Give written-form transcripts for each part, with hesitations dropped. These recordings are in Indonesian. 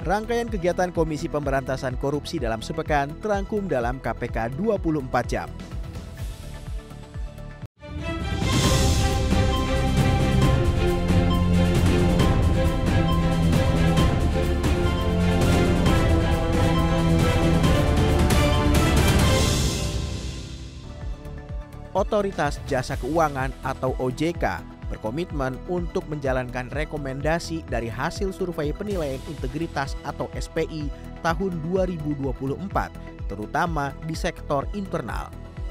Rangkaian kegiatan Komisi Pemberantasan Korupsi dalam sepekan terangkum dalam KPK 24 jam. Otoritas Jasa Keuangan atau OJK berkomitmen untuk menjalankan rekomendasi dari hasil survei penilaian integritas atau SPI tahun 2024, terutama di sektor internal.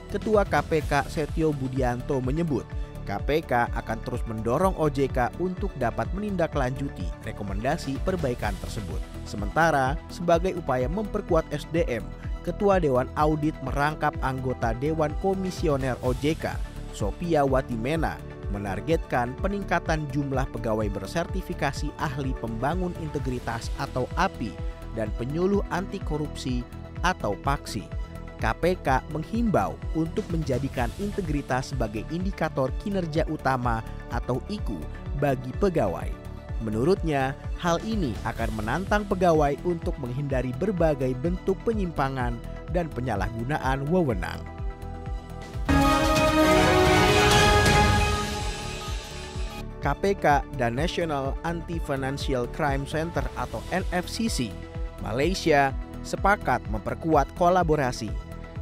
Ketua KPK Setio Budianto menyebut, KPK akan terus mendorong OJK untuk dapat menindaklanjuti rekomendasi perbaikan tersebut. Sementara, sebagai upaya memperkuat SDM, Ketua Dewan Audit merangkap anggota Dewan Komisioner OJK, Sophia Watimena, menargetkan peningkatan jumlah pegawai bersertifikasi ahli pembangun integritas atau API dan penyuluh anti korupsi atau PAKSI. KPK menghimbau untuk menjadikan integritas sebagai indikator kinerja utama atau IKU bagi pegawai. Menurutnya, hal ini akan menantang pegawai untuk menghindari berbagai bentuk penyimpangan dan penyalahgunaan wewenang. KPK dan National Anti-Financial Crime Center atau NFCC Malaysia sepakat memperkuat kolaborasi,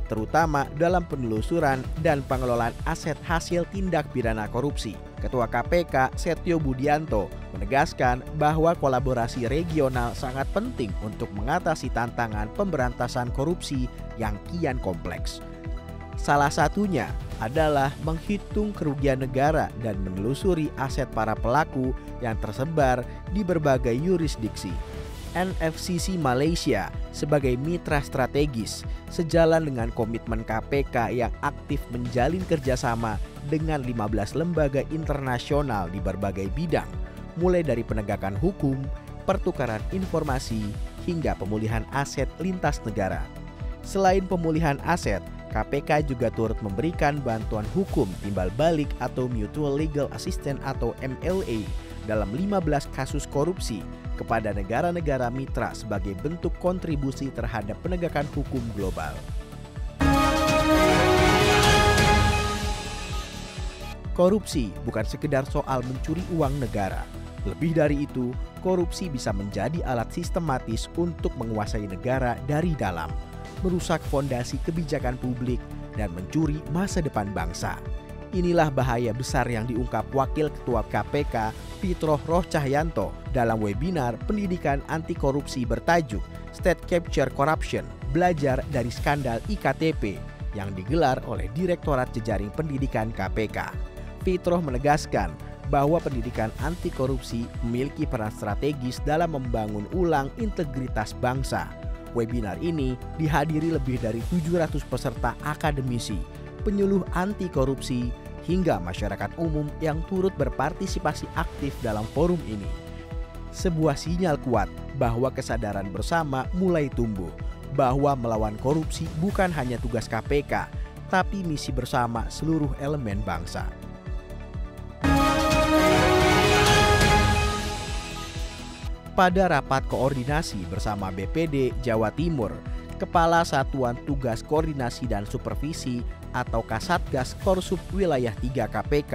terutama dalam penelusuran dan pengelolaan aset hasil tindak pidana korupsi. Ketua KPK Setio Budianto menegaskan bahwa kolaborasi regional sangat penting untuk mengatasi tantangan pemberantasan korupsi yang kian kompleks. Salah satunya adalah menghitung kerugian negara dan menelusuri aset para pelaku yang tersebar di berbagai yurisdiksi. NFCC Malaysia sebagai mitra strategis sejalan dengan komitmen KPK yang aktif menjalin kerjasama dengan 15 lembaga internasional di berbagai bidang, mulai dari penegakan hukum, pertukaran informasi, hingga pemulihan aset lintas negara. Selain pemulihan aset, KPK juga turut memberikan bantuan hukum timbal balik atau Mutual Legal Assistance atau MLA dalam 15 kasus korupsi kepada negara-negara mitra sebagai bentuk kontribusi terhadap penegakan hukum global. Korupsi bukan sekedar soal mencuri uang negara. Lebih dari itu, korupsi bisa menjadi alat sistematis untuk menguasai negara dari dalam, merusak fondasi kebijakan publik, dan mencuri masa depan bangsa. Inilah bahaya besar yang diungkap Wakil Ketua KPK Fitroh Rohcahyanto dalam webinar pendidikan anti korupsi bertajuk State Capture Corruption, Belajar dari Skandal IKTP yang digelar oleh Direktorat Jejaring Pendidikan KPK. Fitroh menegaskan bahwa pendidikan anti korupsi memiliki peran strategis dalam membangun ulang integritas bangsa. Webinar ini dihadiri lebih dari 700 peserta akademisi, penyuluh anti korupsi, hingga masyarakat umum yang turut berpartisipasi aktif dalam forum ini. Sebuah sinyal kuat bahwa kesadaran bersama mulai tumbuh, bahwa melawan korupsi bukan hanya tugas KPK, tapi misi bersama seluruh elemen bangsa. Pada rapat koordinasi bersama BPD Jawa Timur, Kepala Satuan Tugas Koordinasi dan Supervisi atau Kasatgas Korsup Wilayah 3 KPK,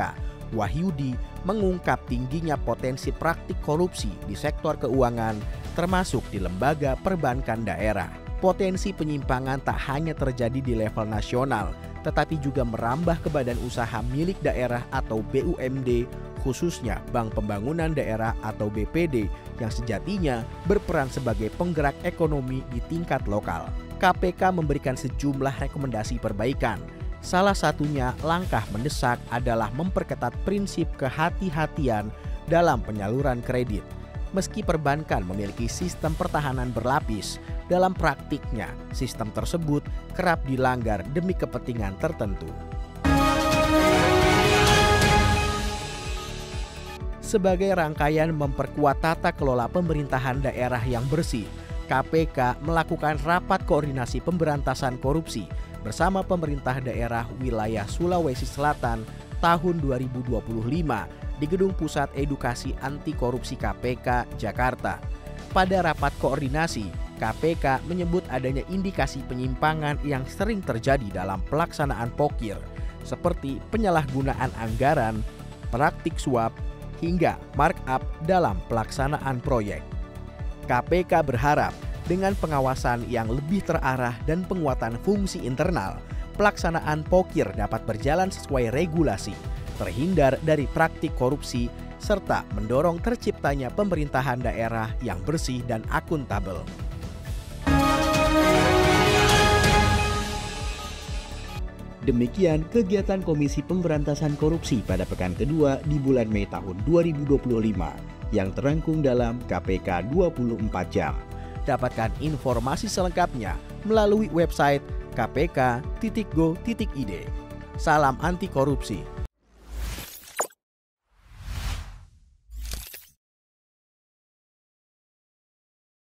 Wahyudi, mengungkap tingginya potensi praktik korupsi di sektor keuangan, termasuk di lembaga perbankan daerah. Potensi penyimpangan tak hanya terjadi di level nasional, tetapi juga merambah ke badan usaha milik daerah atau BUMD, khususnya Bank Pembangunan Daerah atau BPD yang sejatinya berperan sebagai penggerak ekonomi di tingkat lokal. KPK memberikan sejumlah rekomendasi perbaikan. Salah satunya langkah mendesak adalah memperketat prinsip kehati-hatian dalam penyaluran kredit. Meski perbankan memiliki sistem pertahanan berlapis, dalam praktiknya sistem tersebut kerap dilanggar demi kepentingan tertentu. Sebagai rangkaian memperkuat tata kelola pemerintahan daerah yang bersih, KPK melakukan rapat koordinasi pemberantasan korupsi bersama pemerintah daerah wilayah Sulawesi Selatan tahun 2025 di Gedung Pusat Edukasi Anti Korupsi KPK, Jakarta. Pada rapat koordinasi, KPK menyebut adanya indikasi penyimpangan yang sering terjadi dalam pelaksanaan Pokir, seperti penyalahgunaan anggaran, praktik suap, hingga markup dalam pelaksanaan proyek. KPK berharap dengan pengawasan yang lebih terarah dan penguatan fungsi internal, pelaksanaan Pokir dapat berjalan sesuai regulasi, terhindar dari praktik korupsi, serta mendorong terciptanya pemerintahan daerah yang bersih dan akuntabel. Demikian kegiatan Komisi Pemberantasan Korupsi pada pekan kedua di bulan Mei tahun 2025 yang terangkum dalam KPK 24 jam. Dapatkan informasi selengkapnya melalui website kpk.go.id. Salam anti korupsi.